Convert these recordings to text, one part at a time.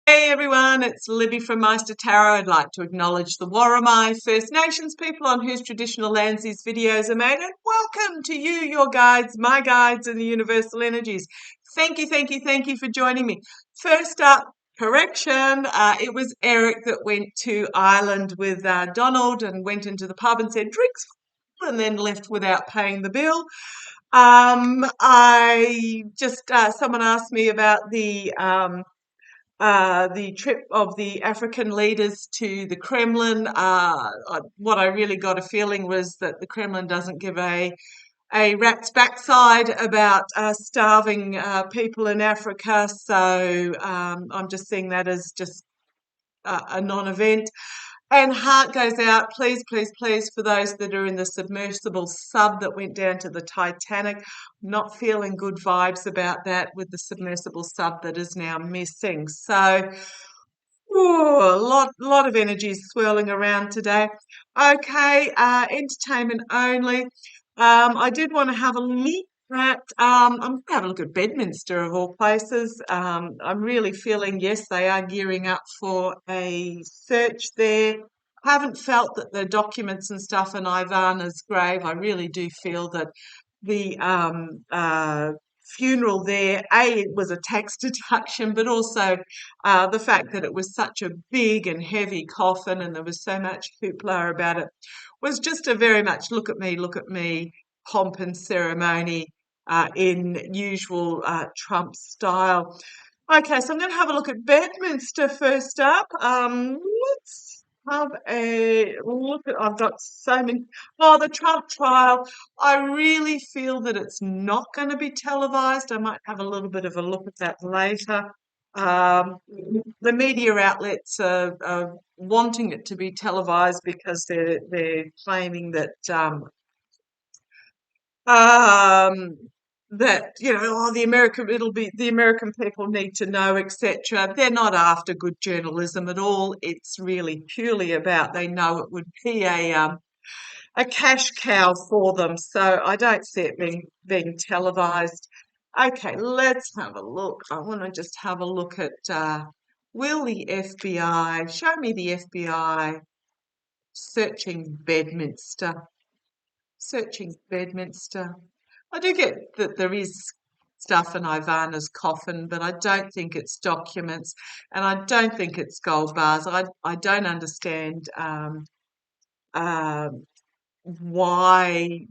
Hey everyone, it's Libby from Meister Tarot. I'd like to acknowledge the Worimi First Nations people on whose traditional lands these videos are made, and welcome to you, your guides, my guides, and the universal energies. Thank you, thank you, thank you for joining me. First up, correction, it was Eric that went to Ireland with Donald and went into the pub and said, drinks, and then left without paying the bill. I just, someone asked me about the trip of the African leaders to the Kremlin. What I really got a feeling was that the Kremlin doesn't give a rat's backside about starving people in Africa. So I'm just seeing that as just a non-event. And heart goes out, please, please, please, for those that are in the submersible sub that went down to the Titanic. Not feeling good vibes about that with the submersible sub that is now missing. So, a lot of energy swirling around today. Okay, entertainment only. I did want to have a look at. I'm going to have a look at Bedminster of all places. I'm really feeling yes, they are gearing up for a search there. Haven't felt that the documents and stuff in Ivana's grave. I really do feel that the funeral there, it was a tax deduction, but also the fact that it was such a big and heavy coffin and there was so much hoopla about it was just a very much look at me, pomp and ceremony in usual Trump style. Okay, so I'm going to have a look at Bedminster first up. Let's have a look at, I've got so many. Oh, the Trump trial. I really feel that it's not going to be televised. I might have a little bit of a look at that later. Um, the media outlets are wanting it to be televised because they're claiming um, that the American it'll be the American people need to know, etc. They're not after good journalism at all. It's really purely about they know it would be a cash cow for them. So I don't see it being televised. Okay, let's have a look. I want to just have a look at will the FBI show me the FBI searching Bedminster? Searching Bedminster. I do get that there is stuff in Ivana's coffin, but I don't think it's documents, and I don't think it's gold bars. I don't understand uh, why.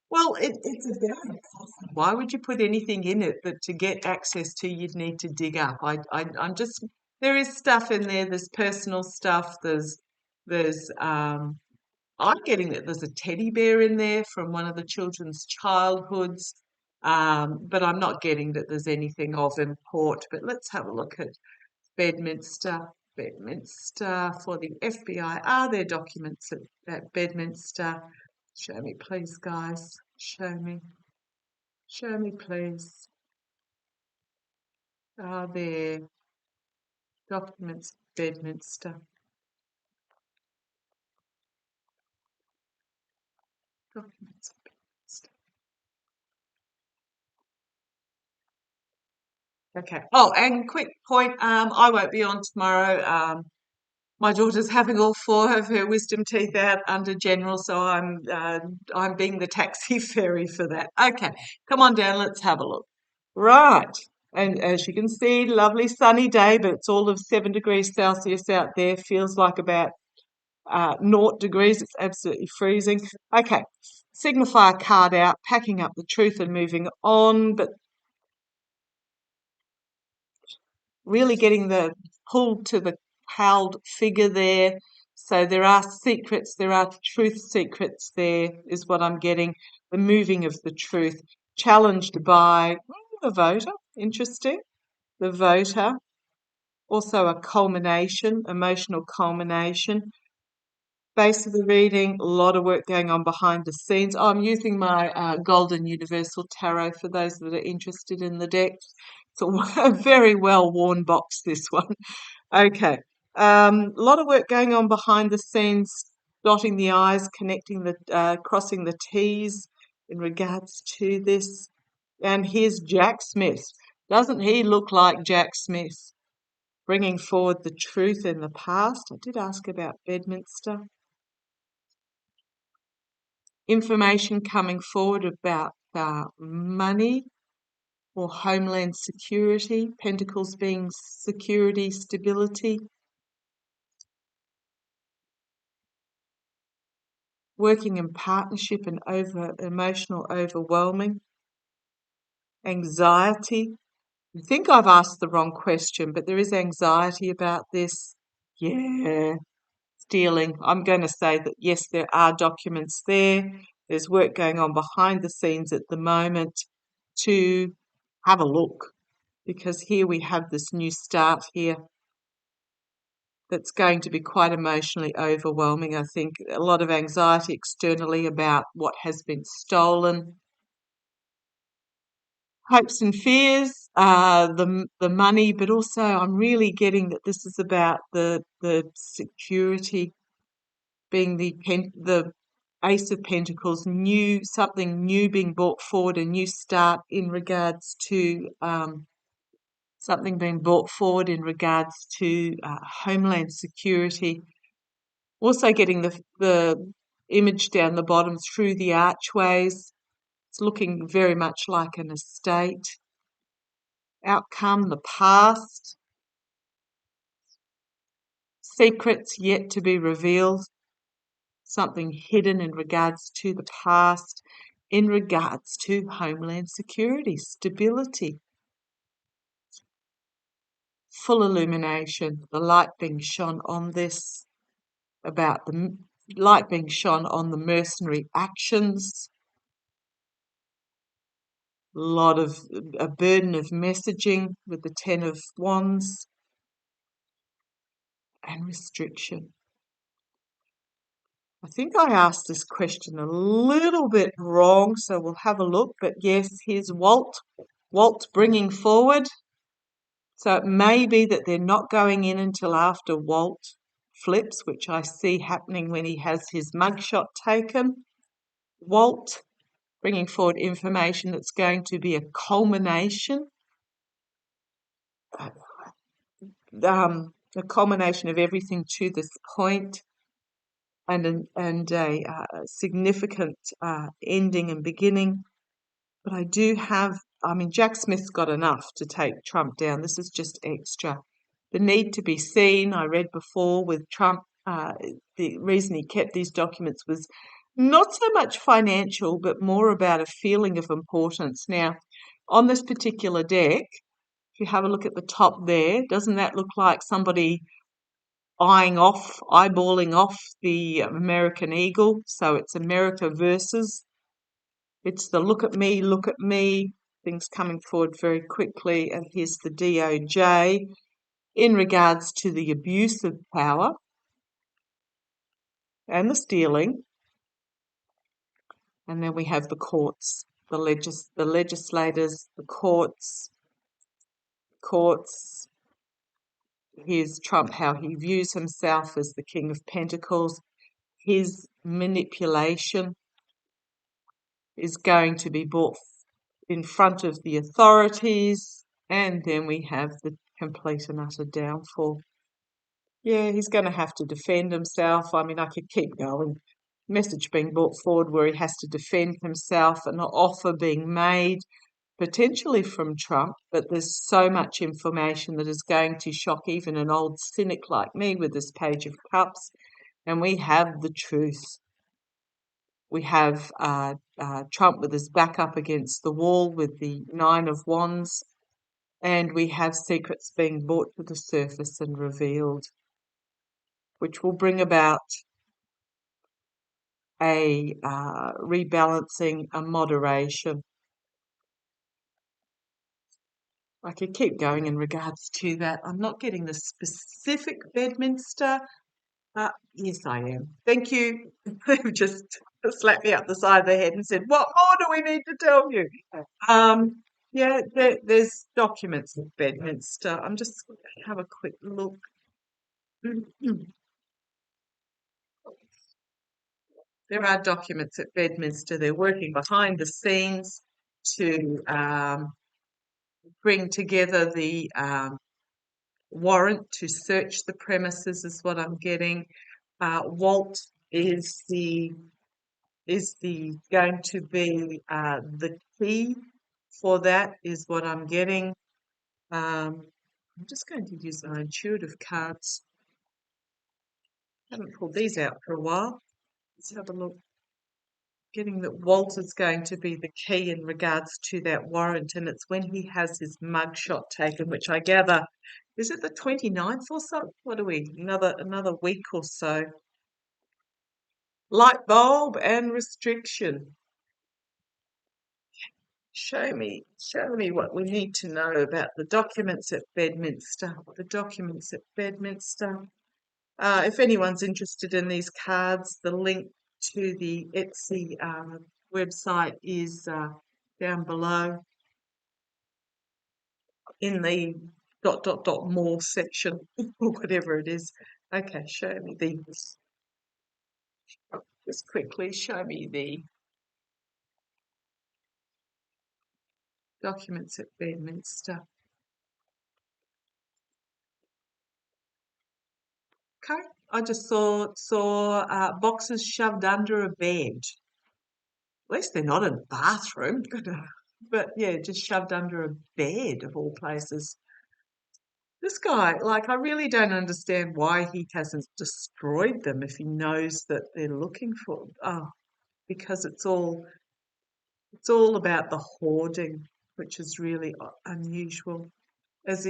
Well, it's about a coffin. Why would you put anything in it that to get access to you'd need to dig up? I'm just there is stuff in there. There's personal stuff. There's I'm getting that there's a teddy bear in there from one of the children's childhoods, but I'm not getting that there's anything of import. But let's have a look at Bedminster. Bedminster for the FBI. Are there documents at Bedminster? Show me, please, guys. Show me. Show me, please. Are there documents at Bedminster? Documents at Bedminster. Okay. Oh, and quick point. I won't be on tomorrow. My daughter's having all four of her wisdom teeth out under general, so I'm being the taxi fairy for that. Okay, come on down. Let's have a look. Right. And as you can see, lovely sunny day, but it's all of 7 degrees Celsius out there. Feels like about 0 degrees. It's absolutely freezing. Okay. Signifier card out, packing up the truth and moving on, but really getting the pull to the held figure there. So there are secrets, there are truth secrets there, is what I'm getting. The moving of the truth, challenged by the voter. Interesting. The voter. Also a culmination, emotional culmination. Base of the reading, a lot of work going on behind the scenes. Oh, I'm using my Golden Universal Tarot for those that are interested in the deck. It's a very well worn box, this one. Okay. A lot of work going on behind the scenes, dotting the I's, connecting crossing the T's in regards to this. And here's Jack Smith. Doesn't he look like Jack Smith? bringing forward the truth in the past. I did ask about Bedminster. Information coming forward about money or homeland security, Pentacles being security, stability. Working in partnership and emotional overwhelming. Anxiety. I think I've asked the wrong question, but there is anxiety about this. Yeah. Stealing. I'm going to say that yes, there are documents there. There's work going on behind the scenes at the moment to have a look, because here we have this new start here that's going to be quite emotionally overwhelming. I think a lot of anxiety externally about what has been stolen. Hopes and fears, the money, but also I'm really getting that this is about the security, being the Ace of Pentacles, something new being brought forward, a new start in regards to something being brought forward in regards to homeland security. Also getting the image down the bottom through the archways. It's looking very much like an estate. Outcome, the past. Secrets yet to be revealed. Something hidden in regards to the past, in regards to homeland security, stability. Full illumination, the light being shone on this, about the light being shone on the mercenary actions. A burden of messaging with the Ten of Wands, and restriction. I think I asked this question a little bit wrong, so we'll have a look. But yes, here's Walt. Walt bringing forward. So it may be that they're not going in until after Walt flips, which I see happening when he has his mugshot taken. Walt bringing forward information that's going to be a culmination, a culmination of everything to this point, and a significant ending and beginning. But I do have, Jack Smith's got enough to take Trump down. This is just extra. The need to be seen, I read before with Trump, the reason he kept these documents was not so much financial, but more about a feeling of importance. Now, on this particular deck, if you have a look at the top there, doesn't that look like somebody eyeballing off the American eagle? So it's America versus. It's the look at me, things coming forward very quickly. And here's the DOJ in regards to the abuse of power and the stealing. And then we have the courts, the legislators, the courts. Here's Trump, how he views himself as the King of Pentacles. His manipulation is going to be brought in front of the authorities, and then we have the complete and utter downfall. Yeah, he's going to have to defend himself. I could keep going. Message being brought forward where he has to defend himself, an offer being made, potentially from Trump, but there's so much information that is going to shock even an old cynic like me with this Page of Cups. And we have the truth. We have Trump with his back up against the wall with the Nine of Wands, and we have secrets being brought to the surface and revealed, which will bring about a rebalancing, a moderation. I could keep going in regards to that. I'm not getting the specific Bedminster. Yes, I am. Thank you. They've just slapped me up the side of the head and said, "What more do we need to tell you?" Yeah, there's documents of Bedminster. I'm just going to have a quick look. There are documents at Bedminster. They're working behind the scenes to bring together the warrant to search the premises is what I'm getting. Walt is the going to be the key for that is what I'm getting. I'm just going to use my intuitive cards. Haven't pulled these out for a while. Let's have a look. Getting that Walt is going to be the key in regards to that warrant, and it's when he has his mugshot taken, which I gather is it the 29th or something? What are we? Another week or so. Light bulb and restriction. Show me what we need to know about the documents at Bedminster. The documents at Bedminster. If anyone's interested in these cards, the link to the Etsy website is down below in the more section or whatever it is. Okay, show me these. Just quickly show me the documents at Bedminster. Okay, I just saw boxes shoved under a bed. At least they're not in a bathroom. But yeah, just shoved under a bed of all places. This guy, like, I really don't understand why he hasn't destroyed them if he knows that they're looking for. Oh, because it's all about the hoarding, which is really unusual. As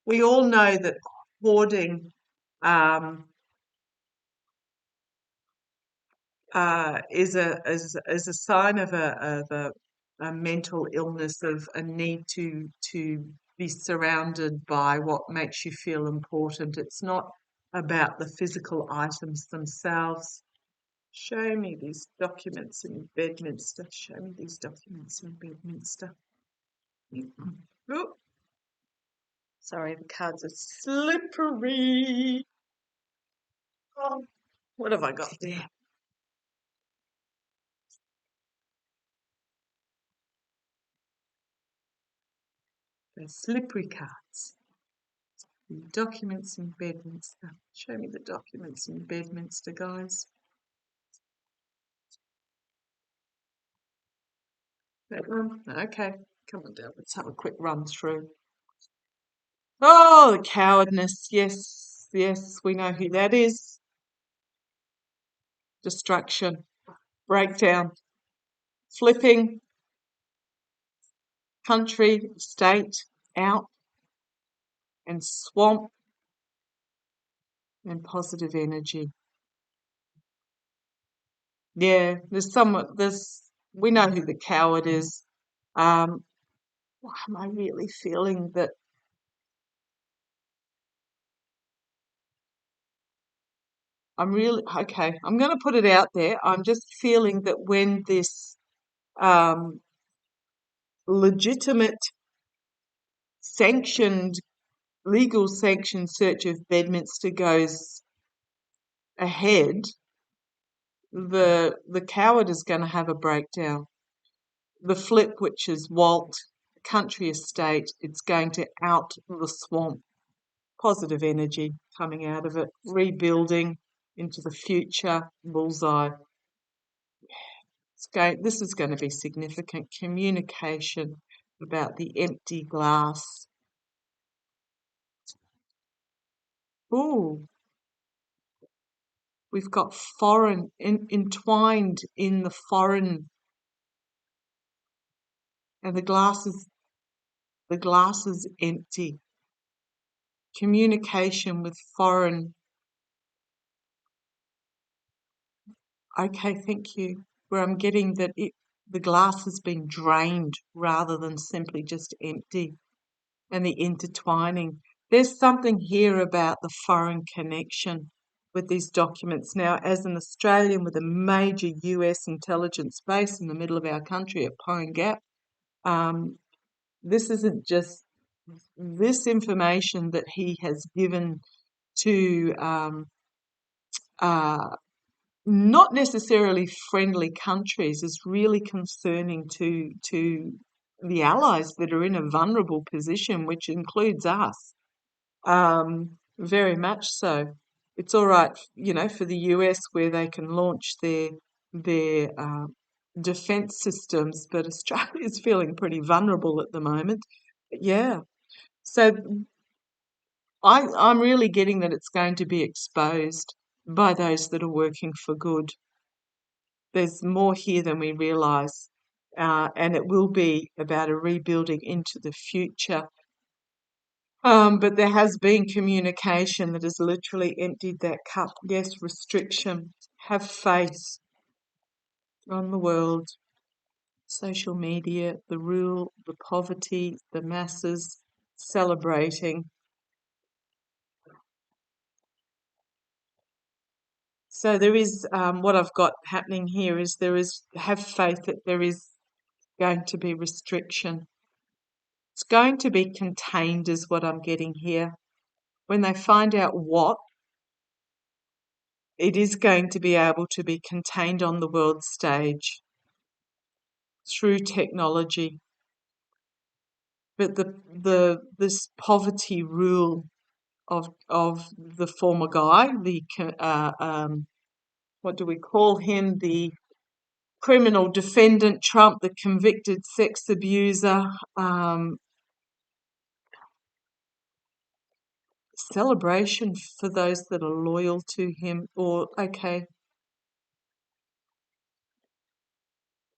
we all know that hoarding um, is a sign of a mental illness, of a need to be surrounded by what makes you feel important. It's not about the physical items themselves. Show me these documents in Bedminster. Show me these documents in Bedminster. Oh, sorry, the cards are slippery. Oh, what have I got there? They're slippery cards. Documents in Bedminster. Show me the documents in Bedminster, guys. That one? Okay. Come on down. Let's have a quick run through. Oh, the cowardness. Yes, yes, we know who that is. Destruction. Breakdown. Flipping. Country, state, out. And swamp. And positive energy. Yeah, we know who the coward is. Why am I really feeling that? Okay. I'm going to put it out there. I'm just feeling that when this um, legitimate, sanctioned, legal sanctioned search of Bedminster goes ahead, the coward is going to have a breakdown. The flip, which is Walt, country estate, it's going to out the swamp. Positive energy coming out of it, rebuilding into the future, bullseye. This is going to be significant. Communication about the empty glass. Ooh, we've got foreign entwined in the foreign, and the glass is empty. Communication with foreign. Okay, thank you. Where I'm getting that the glass has been drained rather than simply just empty. And the intertwining. There's something here about the foreign connection with these documents. Now, as an Australian with a major US intelligence base in the middle of our country at Pine Gap, this isn't just this information that he has given to not necessarily friendly countries is really concerning to the allies that are in a vulnerable position, which includes us. Very much so. It's all right, for the US where they can launch their defense systems, but Australia's feeling pretty vulnerable at the moment. But yeah, so I'm really getting that it's going to be exposed by those that are working for good. There's more here than we realise, and it will be about a rebuilding into the future. But there has been communication that has literally emptied that cup. Yes, restriction. Have faith on the world, social media, the rule, the poverty, the masses celebrating. So there is what I've got happening here is there is have faith that there is going to be restriction. It's going to be contained, is what I'm getting here. When they find out what, it is going to be able to be contained on the world stage through technology. But this poverty rule of the former guy, what do we call him? The criminal defendant Trump, the convicted sex abuser, celebration for those that are loyal to him, or okay,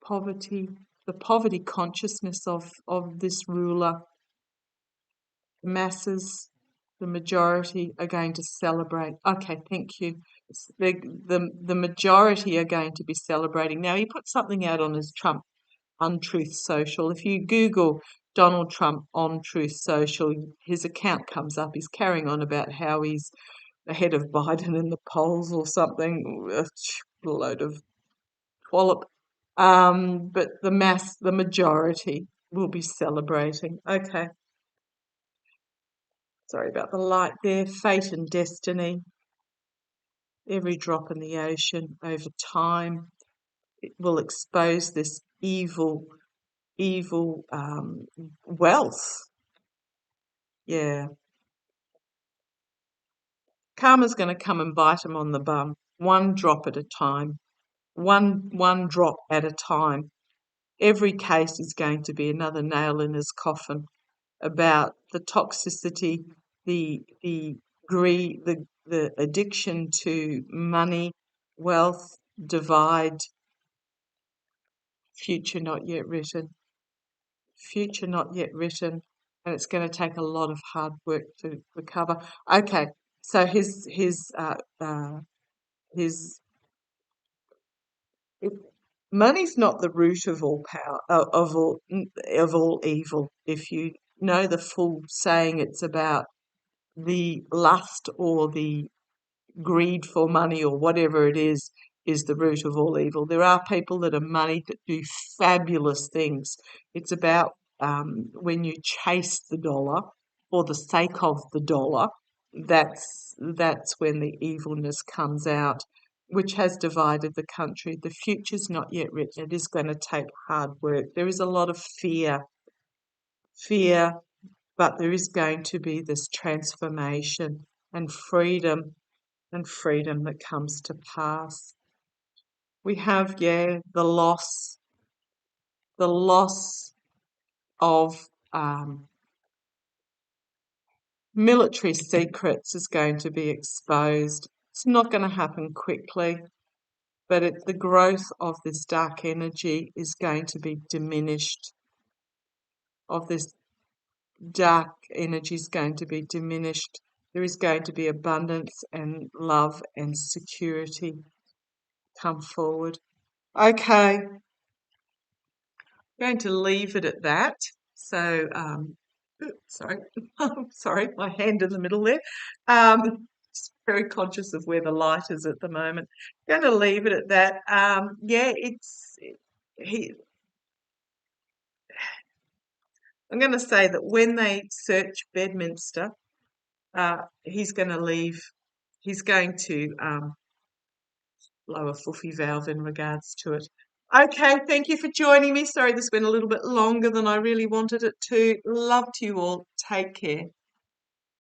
poverty, the poverty consciousness of this ruler. The masses, the majority are going to celebrate. Okay, thank you. The majority are going to be celebrating. Now, he put something out on his Trump Untruth Social. If you Google Donald Trump on Truth Social, his account comes up. He's carrying on about how he's ahead of Biden in the polls or something. A load of wallop. But the majority will be celebrating. Okay. Sorry about the light there. Fate and destiny. Every drop in the ocean over time, it will expose this evil wealth. Yeah. Karma's going to come and bite him on the bum, one drop at a time, one drop at a time. Every case is going to be another nail in his coffin about the toxicity, the greed, the addiction to money, wealth, divide, future not yet written, future not yet written, and it's going to take a lot of hard work to recover. Okay, so his it, money's not the root of all power of all evil. If you know the full saying, it's about the lust or the greed for money or whatever it is the root of all evil. There are people that are moneyed that do fabulous things. It's about when you chase the dollar for the sake of the dollar, that's when the evilness comes out, which has divided the country. The future's not yet written. It is going to take hard work. There is a lot of fear, but there is going to be this transformation and freedom that comes to pass. We have, the loss of military secrets is going to be exposed. It's not going to happen quickly, but the growth of this dark energy is going to be diminished. Of this dark energy is going to be diminished. There is going to be abundance and love and security come forward. Okay, going to leave it at that. So, sorry, sorry, my hand in the middle there. Just very conscious of where the light is at the moment. Going to leave it at that. Yeah, he. I'm going to say that when they search Bedminster, he's going to leave. He's going to blow a foofy valve in regards to it. Okay, thank you for joining me. Sorry this went a little bit longer than I really wanted it to. Love to you all. Take care.